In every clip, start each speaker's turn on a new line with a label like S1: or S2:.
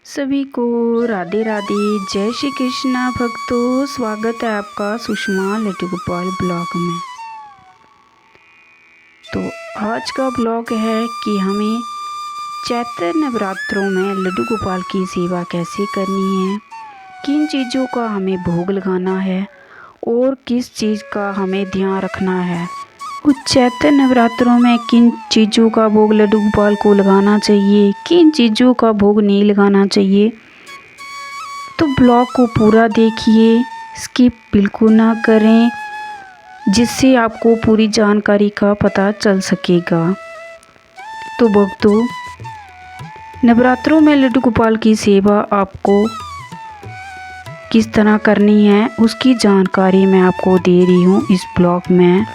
S1: सभी को राधे राधे। जय श्री कृष्णा भक्तों, स्वागत है आपका सुषमा लड्डू गोपाल ब्लॉग में। तो आज का ब्लॉग है कि हमें चैत्र नवरात्रों में लड्डू गोपाल की सेवा कैसे करनी है, किन चीज़ों का हमें भोग लगाना है और किस चीज़ का हमें ध्यान रखना है। कुछ चैत्र नवरात्रों में किन चीज़ों का भोग लड्डू गोपाल को लगाना चाहिए, किन चीज़ों का भोग नहीं लगाना चाहिए। तो ब्लॉग को पूरा देखिए, स्किप बिल्कुल ना करें, जिससे आपको पूरी जानकारी का पता चल सकेगा। तो भक्तों, नवरात्रों में लड्डू गोपाल की सेवा आपको किस तरह करनी है उसकी जानकारी मैं आपको दे रही हूँ इस ब्लॉग में।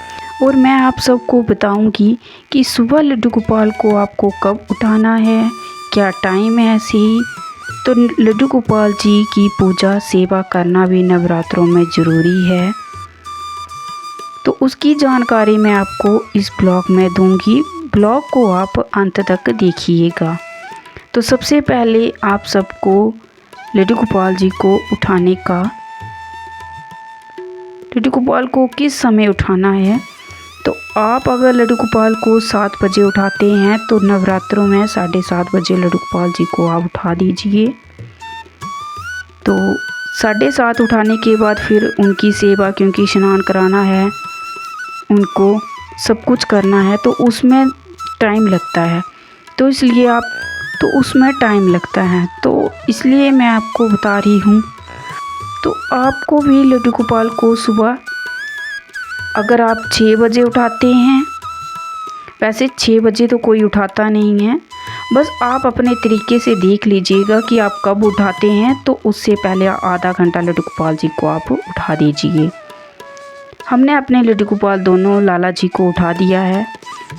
S1: और मैं आप सबको बताऊंगी कि सुबह लड्डू गोपाल को आपको कब उठाना है, क्या टाइम है सही। तो लड्डू गोपाल जी की पूजा सेवा करना भी नवरात्रों में ज़रूरी है, तो उसकी जानकारी मैं आपको इस ब्लॉग में दूंगी। ब्लॉग को आप अंत तक देखिएगा। तो सबसे पहले आप सबको लड्डू गोपाल जी को उठाने का, लड्डू गोपाल को किस समय उठाना है। तो आप अगर लड्डू गोपाल को 7 बजे उठाते हैं तो नवरात्रों में 7:30 बजे लड्डू गोपाल जी को आप उठा दीजिए। तो 7:30 उठाने के बाद फिर उनकी सेवा, क्योंकि स्नान कराना है, उनको सब कुछ करना है, तो उसमें टाइम लगता है। तो इसलिए उसमें टाइम लगता है, तो इसलिए मैं आपको बता रही हूँ। तो आपको भी लड्डू गोपाल को सुबह, अगर आप 6 बजे उठाते हैं, वैसे 6 बजे तो कोई उठाता नहीं है, बस आप अपने तरीके से देख लीजिएगा कि आप कब उठाते हैं। तो उससे पहले आधा घंटा लड्डू गोपाल जी को आप उठा दीजिए। हमने अपने लड्डू गोपाल दोनों लाला जी को उठा दिया है।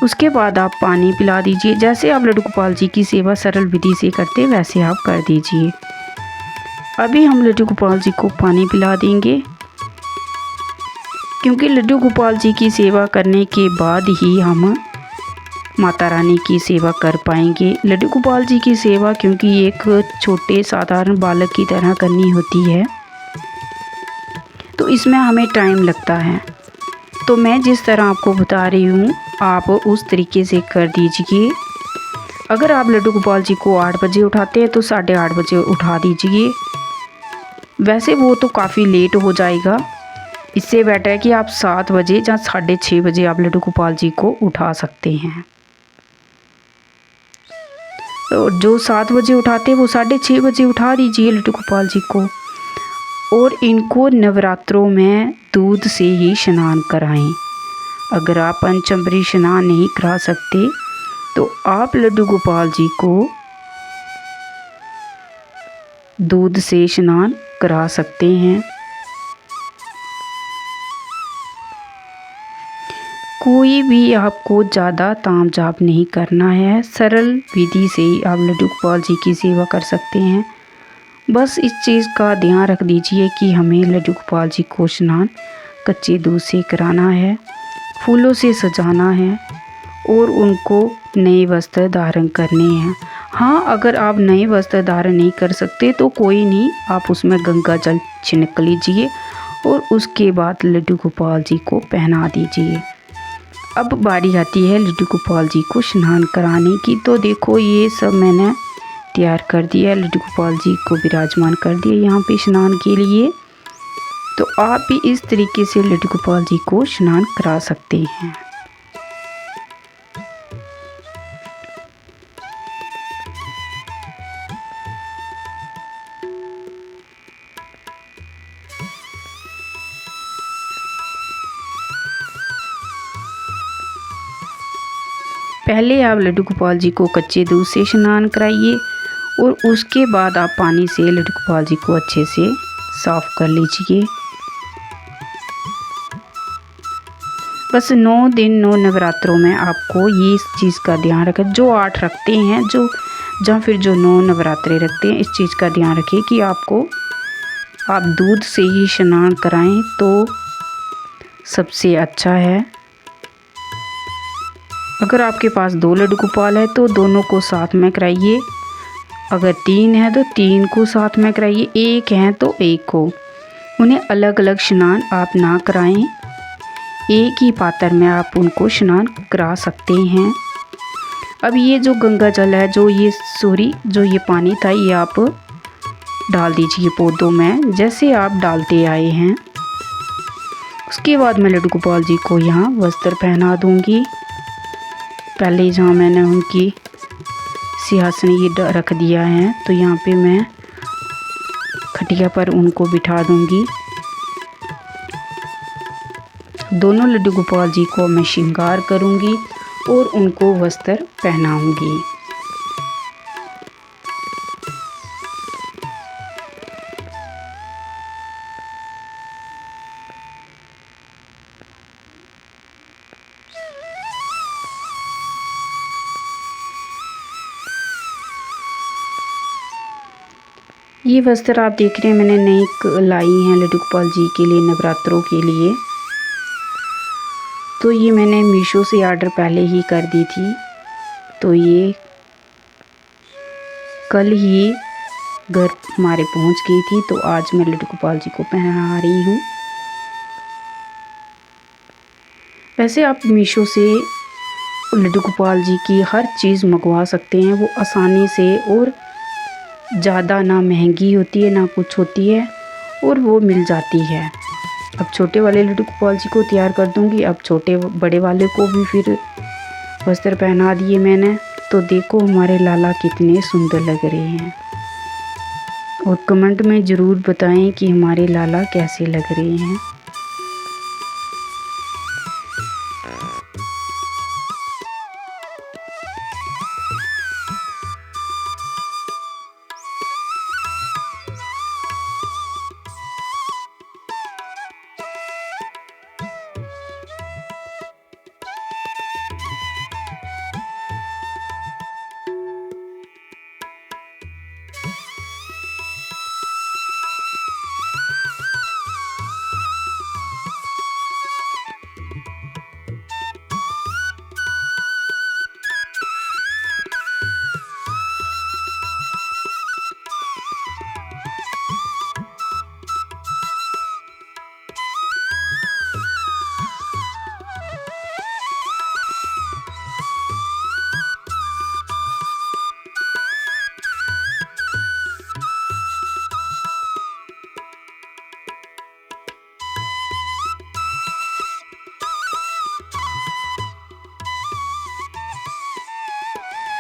S1: उसके बाद आप पानी पिला दीजिए। जैसे आप लड्डू गोपाल जी की सेवा सरल विधि से करते वैसे आप कर दीजिए। अभी हम लड्डू गोपाल जी को पानी पिला देंगे, क्योंकि लड्डू गोपाल जी की सेवा करने के बाद ही हम माता रानी की सेवा कर पाएंगे। लड्डू गोपाल जी की सेवा क्योंकि एक छोटे साधारण बालक की तरह करनी होती है, तो इसमें हमें टाइम लगता है। तो मैं जिस तरह आपको बता रही हूँ, आप उस तरीके से कर दीजिए। अगर आप लड्डू गोपाल जी को 8 बजे उठाते हैं तो 8:30 बजे उठा दीजिए। वैसे वो तो काफ़ी लेट हो जाएगा, इससे बेटर है कि आप 7 बजे या 6:30 बजे आप लड्डू गोपाल जी को उठा सकते हैं। तो जो 7 बजे उठाते हैं वो 6:30 बजे उठा दीजिए लड्डू गोपाल जी को। और इनको नवरात्रों में दूध से ही स्नान कराएं। अगर आप पंचमरी स्नान नहीं करा सकते तो आप लड्डू गोपाल जी को दूध से स्नान करा सकते हैं। कोई भी आपको ज़्यादा ताम झाम नहीं करना है, सरल विधि से ही आप लड्डू गोपाल जी की सेवा कर सकते हैं। बस इस चीज़ का ध्यान रख दीजिए कि हमें लड्डू गोपाल जी को स्नान कच्चे दूध से कराना है, फूलों से सजाना है और उनको नए वस्त्र धारण करने हैं। हाँ, अगर आप नए वस्त्र धारण नहीं कर सकते तो कोई नहीं, आप उसमें गंगा जल छिड़क लीजिए और उसके बाद लड्डू गोपाल जी को पहना दीजिए। अब बारी आती है लड्डू गोपाल जी को स्नान कराने की। तो देखो, ये सब मैंने तैयार कर दिया, लड्डू गोपाल जी को विराजमान कर दिया यहाँ पे स्नान के लिए। तो आप भी इस तरीके से लड्डू गोपाल जी को स्नान करा सकते हैं। पहले आप लड्डू गोपाल जी को कच्चे दूध से स्नान कराइए और उसके बाद आप पानी से लड्डू गोपाल जी को अच्छे से साफ कर लीजिए। बस 9 दिन 9 नवरात्रों में आपको ये इस चीज़ का ध्यान रखें। जो 8 रखते हैं, फिर जो 9 नवरात्रे रखते हैं, इस चीज़ का ध्यान रखें कि आप दूध से ही स्नान कराएं तो सबसे अच्छा है। अगर आपके पास 2 लड्डू गोपाल है तो दोनों को साथ में कराइए। अगर 3 है तो 3 को साथ में कराइए, 1 है तो 1 को। उन्हें अलग अलग स्नान आप ना कराएं, एक ही पात्र में आप उनको स्नान करा सकते हैं। अब ये जो गंगा जल है, जो ये पानी था, ये आप डाल दीजिए पौधों में, जैसे आप डालते आए हैं। उसके बाद मैं लड्डू गोपाल जी को यहाँ वस्त्र पहना दूंगी। पहले जहाँ मैंने उनकी सिंहासन ये रख दिया है, तो यहाँ पे मैं खटिया पर उनको बिठा दूंगी। दोनों लड्डू गोपाल जी को मैं श्रृंगार करूंगी और उनको वस्त्र पहनाऊंगी। ये वस्त्र आप देख रहे हैं मैंने नई लाई हैं लड्डू गोपाल जी के लिए, नवरात्रों के लिए। तो ये मैंने मीशो से ऑर्डर पहले ही कर दी थी, तो ये कल ही घर हमारे पहुंच गई थी। तो आज मैं लड्डू गोपाल जी को पहना रही हूँ। वैसे आप मीशो से लड्डू गोपाल जी की हर चीज़ मंगवा सकते हैं, वो आसानी से, और ज़्यादा ना महंगी होती है ना कुछ होती है, और वो मिल जाती है। अब छोटे वाले लड्डू गोपाल जी को तैयार कर दूंगी। अब छोटे बड़े वाले को भी फिर वस्त्र पहना दिए मैंने। तो देखो हमारे लाला कितने सुंदर लग रहे हैं, और कमेंट में ज़रूर बताएं कि हमारे लाला कैसे लग रहे हैं।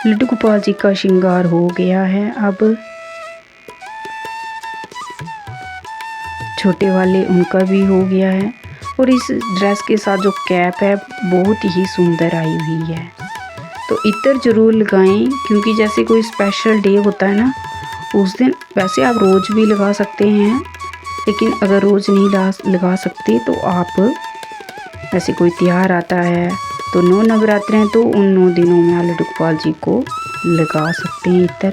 S1: लड्डू गोपाल जी का श्रृंगार हो गया है। अब छोटे वाले उनका भी हो गया है, और इस ड्रेस के साथ जो कैप है बहुत ही सुंदर आई हुई है। तो इत्र ज़रूर लगाएं, क्योंकि जैसे कोई स्पेशल डे होता है ना, उस दिन वैसे आप रोज़ भी लगा सकते हैं, लेकिन अगर रोज़ नहीं लगा सकते तो आप ऐसे कोई त्यौहार आता है, तो 9 नवरात्रे हैं, तो उन 9 दिनों में आप लड्डू गोपाल जी को लगा सकते हैं इत्र।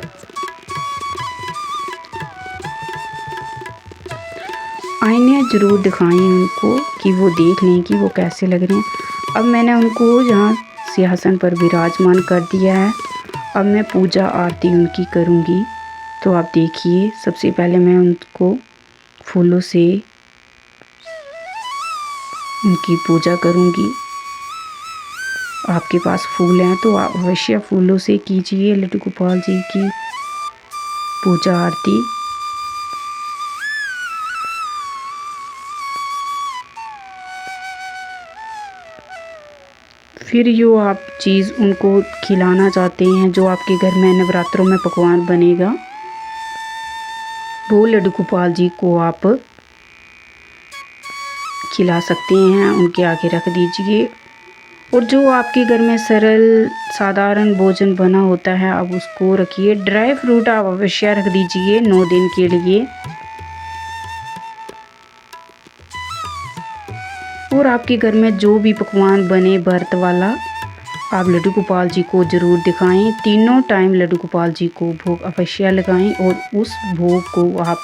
S1: आईने ज़रूर दिखाएं उनको कि वो देख लें कि वो कैसे लग रहे हैं। अब मैंने उनको यहाँ सिंहासन पर विराजमान कर दिया है। अब मैं पूजा आरती उनकी करूँगी। तो आप देखिए, सबसे पहले मैं उनको फूलों से उनकी पूजा करूँगी। आपके पास फूल हैं तो आप अवश्य फूलों से कीजिए लड्डू गोपाल जी की पूजा आरती। फिर जो आप चीज़ उनको खिलाना चाहते हैं, जो आपके घर में नवरात्रों में पकवान बनेगा, वो लड्डू गोपाल जी को आप खिला सकते हैं, उनके आगे रख दीजिए। और जो आपके घर में सरल साधारण भोजन बना होता है, आप उसको रखिए। ड्राई फ्रूट आप अवश्य रख दीजिए 9 दिन के लिए। और आपके घर में जो भी पकवान बने व्रत वाला, आप लड्डू गोपाल जी को ज़रूर दिखाएं। तीनों टाइम लड्डू गोपाल जी को भोग अवश्य लगाएं, और उस भोग को आप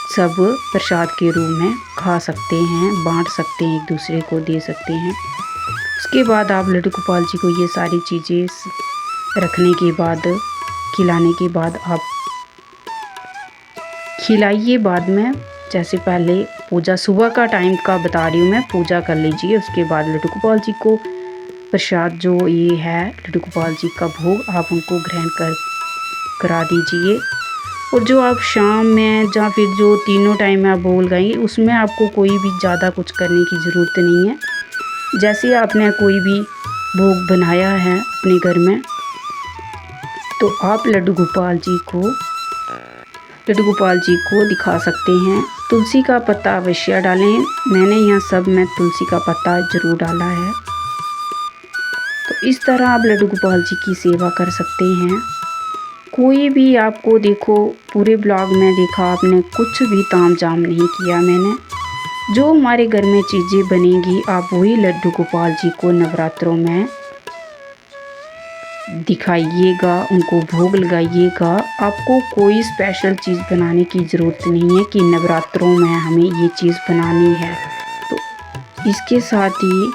S1: सब प्रसाद के रूप में खा सकते हैं, बांट सकते हैं, एक दूसरे को दे सकते हैं। उसके बाद आप लड्डू गोपाल जी को ये सारी चीज़ें रखने के बाद खिलाने के बाद आप खिलाइए बाद में। जैसे पहले पूजा सुबह का टाइम का बता रही हूँ मैं, पूजा कर लीजिए। उसके बाद लड्डू गोपाल जी को प्रसाद जो ये है लड्डू गोपाल जी का भोग, आप उनको ग्रहण करा दीजिए। और जो आप शाम में या फिर जो तीनों टाइम में आप भोग लगाएंगे, उसमें आपको कोई भी ज़्यादा कुछ करने की ज़रूरत नहीं है। जैसे आपने कोई भी भोग बनाया है अपने घर में, तो आप लड्डू गोपाल जी को दिखा सकते हैं। तुलसी का पत्ता अवश्य डालें। मैंने यहाँ सब में तुलसी का पत्ता ज़रूर डाला है। तो इस तरह आप लड्डू गोपाल जी की सेवा कर सकते हैं। कोई भी आपको देखो पूरे ब्लॉग में देखा आपने कुछ भी तामझाम नहीं किया मैंने। जो हमारे घर में चीज़ें बनेंगी आप वही लड्डू गोपाल जी को नवरात्रों में दिखाइएगा, उनको भोग लगाइएगा। आपको कोई स्पेशल चीज़ बनाने की ज़रूरत नहीं है कि नवरात्रों में हमें ये चीज़ बनानी है। तो इसके साथ ही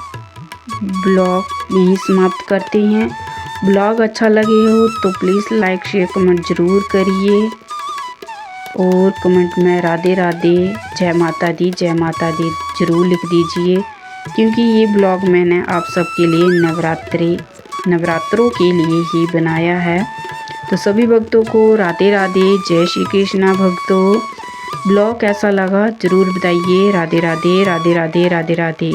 S1: ब्लॉग यहीं समाप्त करते हैं। ब्लॉग अच्छा लगे हो तो प्लीज़ लाइक शेयर कमेंट ज़रूर करिए। और कमेंट में राधे राधे, जय माता दी ज़रूर लिख दीजिए, क्योंकि ये ब्लॉग मैंने आप सबके लिए नवरात्रों के लिए ही बनाया है। तो सभी भक्तों को राधे राधे, जय श्री कृष्णा भक्तों। ब्लॉग कैसा लगा ज़रूर बताइए। राधे राधे, राधे राधे, राधे राधे।